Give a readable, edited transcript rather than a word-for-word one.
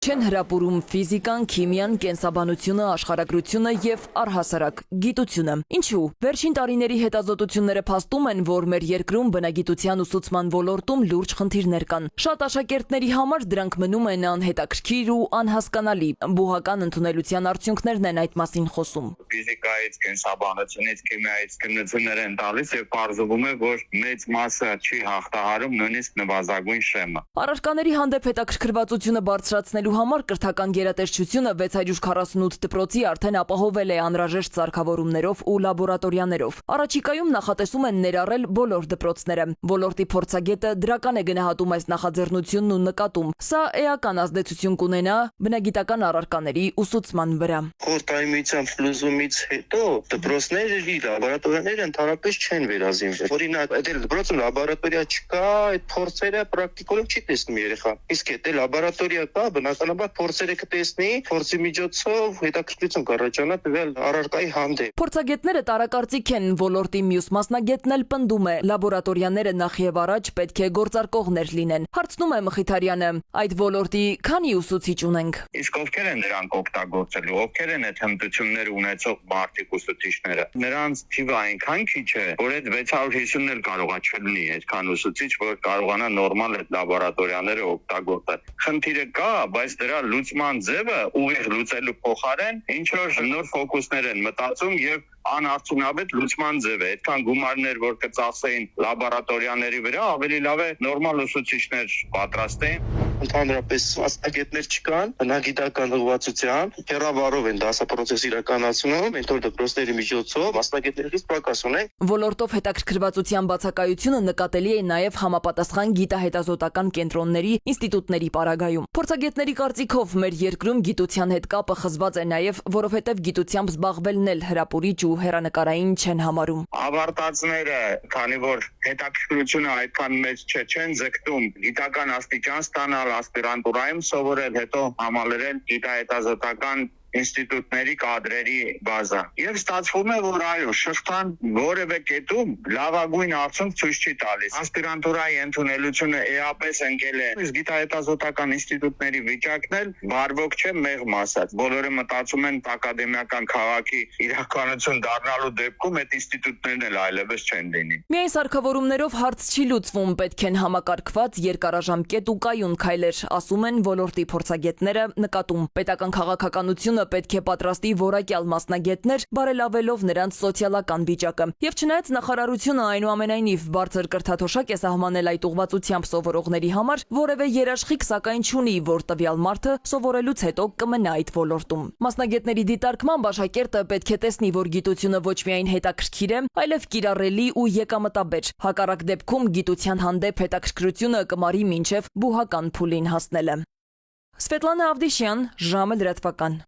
Չեն հրապուրում ֆիզիկան, քիմիան, կենսաբանությունը, աշխարհագրությունը եւ առհասարակ գիտությունը։ Ինչու՞։ Վերջին տարիների հետազոտությունները փաստում են, որ մեր երկրում բնագիտության ուսուցման ոլորտում լուրջ խնդիրներ կան։ Շատ աշակերտների համար դրանք մնում են անհետաքրքիր ու անհասկանալի։ Բուհական ընդունելության արդյունքներն են այդ մասին խոսում։ Ֆիզիկայից, կենսաբանությունից, քիմիայից քննություններ են տալիս եւ պարզվում է, որ մեծ մասը չի հաղթահարում նույնիսկ նվազագույն շեմը։ Առարկաների հանդեպ հետաքրքրվածությունը բարձրացնելու համար կրթական գերատեսչությունը 648 դպրոցի արդեն ապահովել է անհրաժեշտ սարքավորումներով ու լաբորատորիաներով։ Առաջիկայում նախատեսում են ներառել բոլոր դպրոցները։ Ոլորտի փորձագետը դրական է գնահատում այս նախաձեռնությունն ու նկատում. սա էական ազդեցություն կունենա բնագիտական առարկաների ուսուցման վրա։ Խորհրդային փլուզումից հետո դպրոցների լաբորատորիաները ընդհանրապես չեն վերազինվել։ Օրինակ, այդ դպրոցում լաբորատորիա չկա, այդ փորձերը պրակտիկորեն չի տեսնում երեխան։ Իսկ եթե լաբորատորիա կա, բնականաբար փորձերը կտեսնի, փորձի միջոցով հետաքրքրություն կառաջանա տվյալ առարկայի հանդեպ։ Փորձագետները տարակարծիք են, ոլորտի մյուս մասնագետն էլ պնդում է, լաբորատորիաները նախ եւ առաջ պետք է գործարկողներ լինեն։ Հարցնում է Մխիթարյանը. այդ ոլորտի քանի ուսուցիչ ունենք։ Իսկ ովքեր են դրանք օգտագործելու, ովքեր են այդ հմտությունները ունեցող մարդիկ ուսուցիչները։ Նրանց թիվը այնքան քիչ է, որ այդ 650-ն էլ կարողա չլինի այդքան ուսուցիչ, որ կարողանա նորմալ այդ լաբորատորիաները օգտագործել։ Խնդիրը կա, բայց դրա լուծման ձևը ուղիղ լուծելու փոխարեն ինչ որ նոր ֆոկուսներ են մտածում եւ անարդյունավետ լուծման ձև է։ Այդքան գումարներ, որ կծախսեին լաբորատորիաների վրա, ավելի լավ է նորմալ ուսուցիչներ պատրաստեին։ Ընդհանրապես մասնագետներ չկան, բնագիտական ուղղվածությամբ հեռավարով են դասապրոցես իրականացնում, մենթոր դպրոցների միջոցով մասնագետներից պակաս ունենք։ Ոլորտով հետաքրքրվածության բացակայությունը նկատելի է նաև համապատասխան գիտահետազոտական կենտրոնների, ինստիտուտների պարագայում։ Փորձագետների կարծիքով մեր երկրում գիտության հետ կապը խզված է նաև, որովհետև գիտությամբ զբաղվելն էլ հրապուրիչ ու հեռանկարային չեն համարում։ Ավարտածները, քանի որ հետաքրքրությունը այդքան մեծ չեն ձգտում գիտական աստիճան ստանալ, ասպիրանտուրայում սովորել, հետո համալրել գիտահետազոտական ինստիտուտների կադրերի բազա։ Եվ ստացվում է, որ այո, շղթան որևէ կետում լավագույն արդյունք ցույց չի տալիս։ Ասպիրանտուրայի ընդունելությունը էապես ընկել է։ Իսկ գիտահետազոտական ինստիտուտների վիճակն էլ բարվոք չէ, մեղմ ասած։ Բոլորը մտածում են ակադեմիական քաղաքի իրականություն դառնալու դեպքում այդ ինստիտուտներն էլ այլևս չեն լինի։ Միայն սարքավորումներով հարց չի լուծվում, պետք են համակարգված երկարաժամկետ ու կայուն քայլեր, ասում են ոլորտի փորձագետները, նկատում պետական քաղաքականությունը պետք է պատրաստի որակյալ մասնագետներ, բարելավելով նրանց սոցիալական վիճակը։ Եվ չնայած նախարարությունը այնուամենայնիվ բարձր կրթաթոշակ է սահմանել այդ ուղղվածությամբ սովորողների համար, որևէ երաշխիք սակայն չունի, որ տվյալ մարդը սովորելուց հետո կմնա այդ ոլորտում։ Մասնագետների դիտարկմամբ աշակերտը պետք է տեսնի, որ գիտությունը ոչ միայն հետաքրքիր է, այլև կիրառելի ու եկամտաբեր։ Հակառակ դեպքում գիտության հանդեպ հետաքրքրությունը կմարի մինչև բուհական փուլին հասնելը։ Սվետլանա Ավդիշյան, ժամը լրատվական։